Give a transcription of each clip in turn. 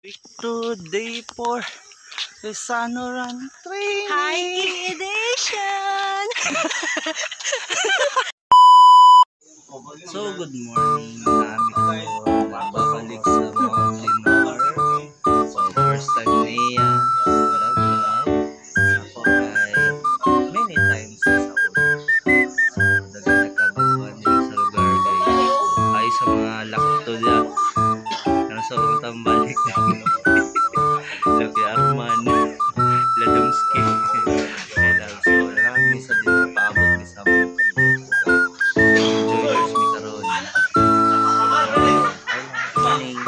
Week 2, day 4, Resano Run Training! Hiking edition! So, good morning. Marami ko magbabalik sa Mountain Bar. So, first time niya. Vlog. Ako ay many times sa Saul. So, dagang nagkabaguan din sa lugar guys. Ay sa mga lakto dyan. Nasa akong tambalik. Labi Arman. Ladomski. Kailang so, marami sa din na paabot ni Saul. Joyers mi karon. Morning.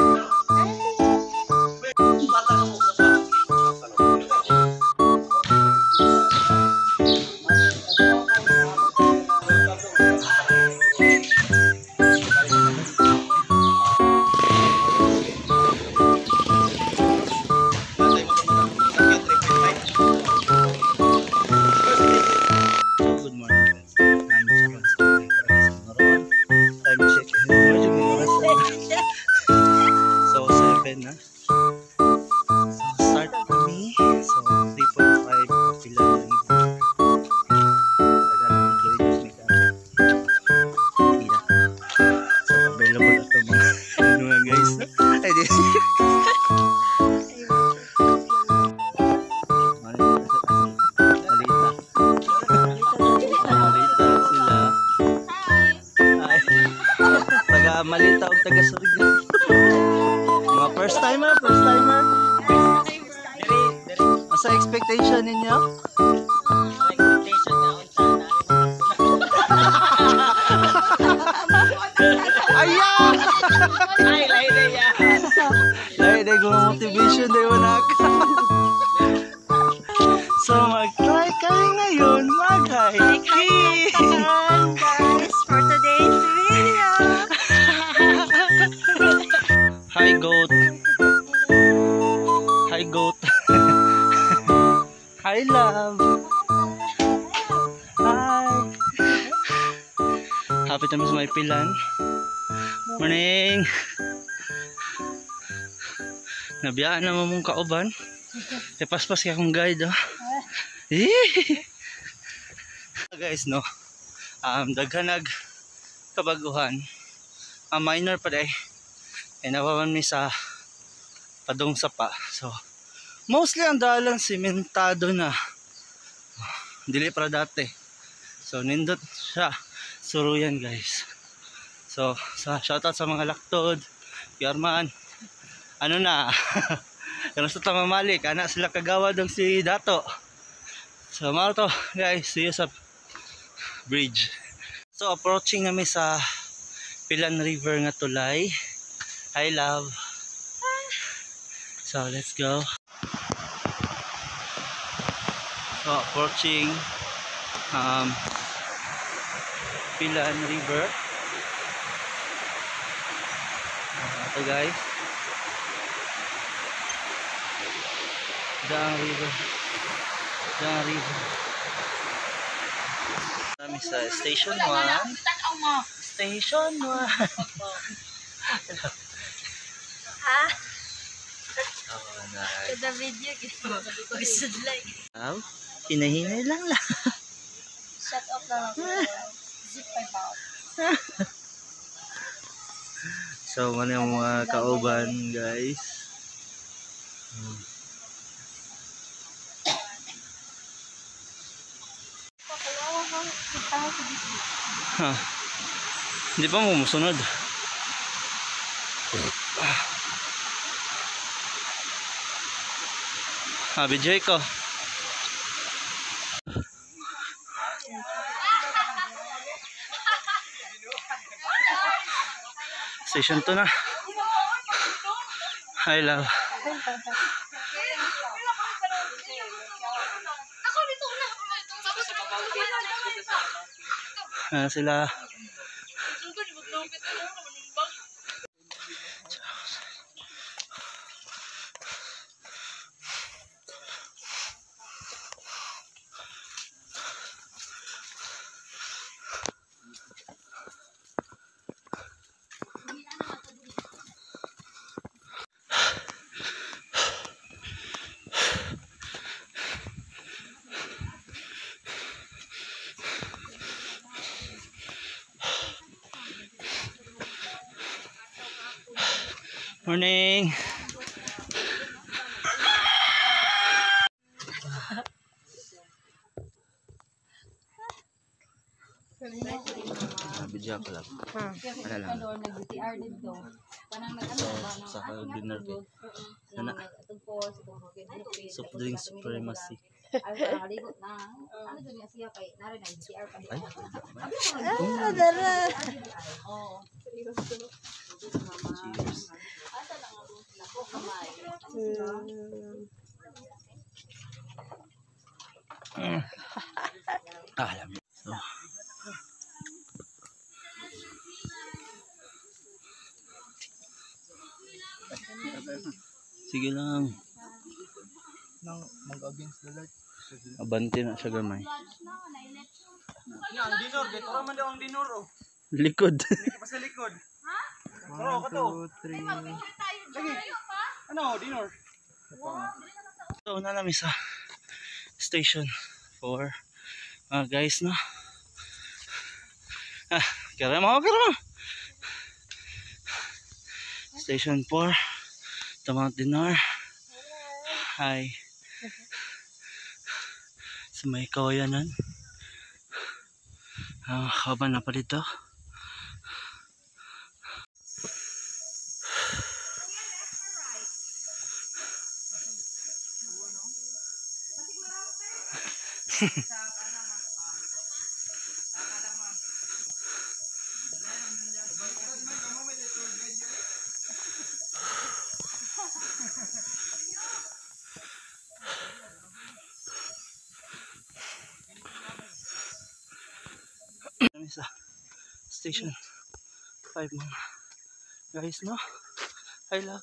Malita o taga Surigao. Mga first timer. Asa expectation ninyo? Ayan! Ay, lahi na yan. Lahi na yung motivation na yun ako. So mag-try kayo ngayon mag-hiking! Guys, for today's video. Hi goat. Hi goat. Hi love. Hi. Hapit naman sa may pilan. Morning. Nabiyaan naman mong kauban. Paspas ka akong guide oh. Guys no. Daghanag kabaguhan. Minor pa day. E nawawan mi sa padong sapa. So mostly ang dalan simentado na. Dili para dati. So nindot siya. Suruyan guys. So shoutout sa mga laktod. Yarman. Ano na. Kung gusto ta mamalik. Anak sila kagawa dong si Dato. So mao to guys. See you sa bridge. So approaching kami sa Pilan River nga tulay. Hi love. So let's go. So approaching Pilan River. Ito guys. Daang River. Kami sa Station 1. Station 1. Ah? Oh, nice. Kada video gusto like. Hinahinay lang. Shut up na lang. Zip my mouth. So, man yung mga kauban, guys. Hindi pa mo musunod. Video ko. Station 2 na. Hi love. Sila. Morning. Video ko lang. Ano lang. So, sa dinner ko. Sana. Soft drinks supremacy. Ay. Dara. Cheers. Alam mo. So, sige lang. Mag-against the light. Abante na siya gamay. Yan, dinor. Dito raman daw ang dinor. Oh. Likod. Pa sa likod. Ha? 1, 2, 3. Sige. Ano, dinor? So, na namin sa station 4. Guys, no? Karama. Station 4. The Mount Dinar. Hi. Sa may kawayanan. Kaban na pa dito. Kami sa station 5 mga guys, no? I love.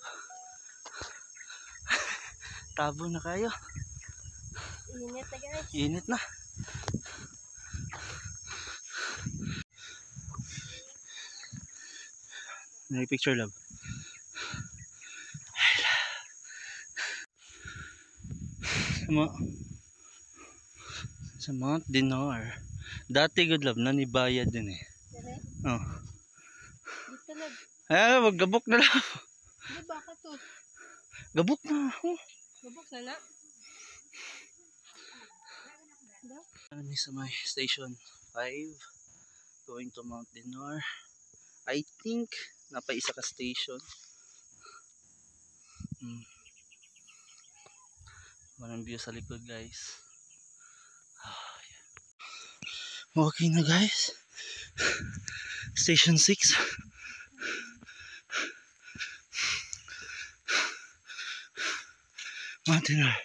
Tabo na kayo. Init na guys. Init na. May picture, love. Sa Mount Dinar. Dati good, love, nanibayad din eh. Oh. Dito lang. Ay, gabok na, love. Di ba ka to? Gabok na. Gabok na na. Kami sa may station 5 going to Mount Dinar. I think napaisa ka station. Walang view sa likod, guys. Yeah. Walking na, guys. Station 6. Mount Dinar.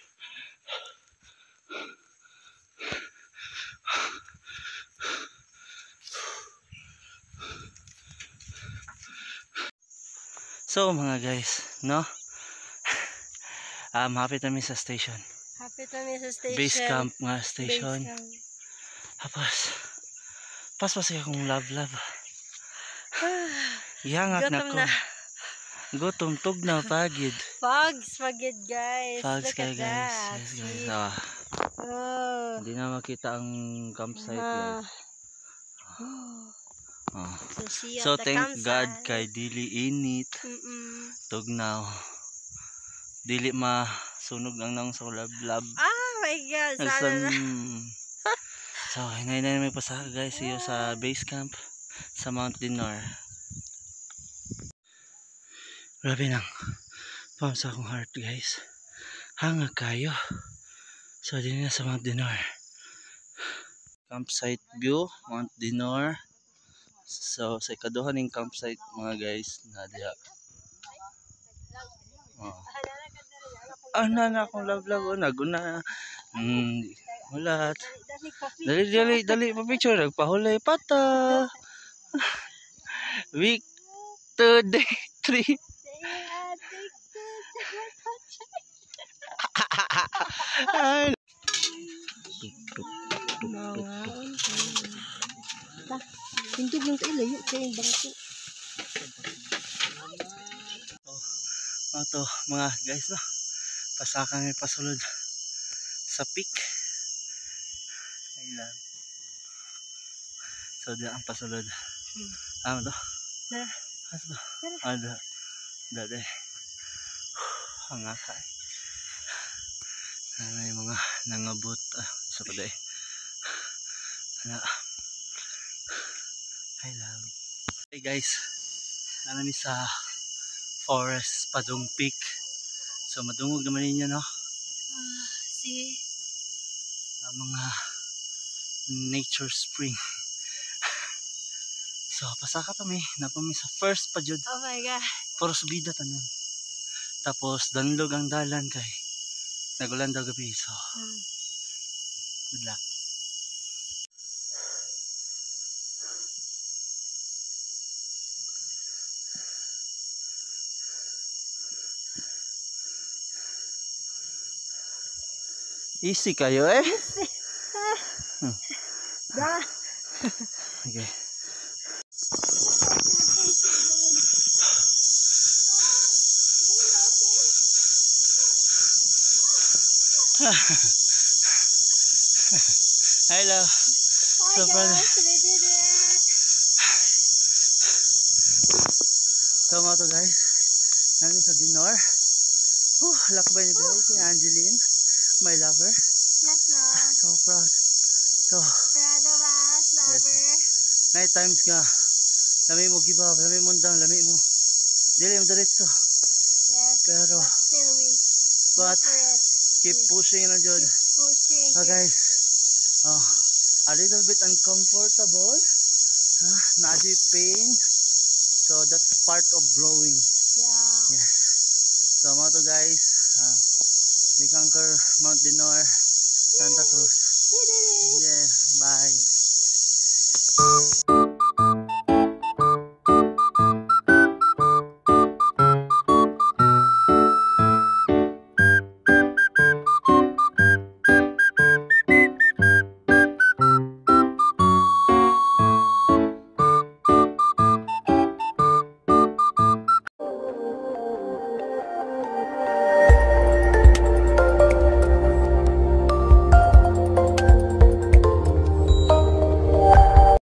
So mga guys, no? Happy kami sa station. Happy kami sa station. Base camp nga station. Base camp. Tapos, paspas akong love. Ihangat na ko. Na. Gutom, tug na, pagid. Fogs, pagid guys. Fogs Look kayo, at guys. that. Yes, guys. Oh. Hindi na makita ang campsite, guys. So thank God kay dili init. Tugnaw. Dili masunog ang nang sa lab. Ah my God, sana na. So hinay na may pasaka, guys, iyo sa base camp sa Mount Dinar. Grabe nang pam sa akong heart, guys. Hanga kayo. So din na sa Mount Dinar. Campsite view, Mount Dinar. So sa ikaduhan ng campsite, mga guys, na diha. Na akong love naguna. Wala. Dali pa picture, nagpahulay pata. Week 2 day 3. Tindog lang tayo, layo kayo yung bangko. Ito mga guys, no? Pasakan may pasulod sa peak. Ayan. So diyan ang pasulod. Ano to? Tara. Ano to? Ano to? Dati. hangakay. May mga nangabot sa paday. I love. Hey guys, nanami sa forest Padong Peak. So madungog naman ninyo, no? See? Mga nature spring. So pasaka kami, napami sa first pa jud. Oh my God. Puro subida tanan. Tapos danlog ang dalan kay nagulan daw gabi. So good luck. Easy kayo eh. Da. Okay. Hello. Hi So far, guys, we did it. so mga to guys, namin sa dinner. Lakbay ni Berry, si Angeline, my lover. Yes, love. So proud. So, Proud of us, lover. night times ka. Lami mo give up, lami mo ndang, lami mo. Dili mo diretso. Yes, Pero, but still we but go for it. keep pushing na jud. Keep pushing. Guys, a little bit uncomfortable. Naji pain. So that's part of growing. Yeah. Yes. So mga to guys, we conquer Mount Dinor, Santa Cruz. We did it. Yeah, bye.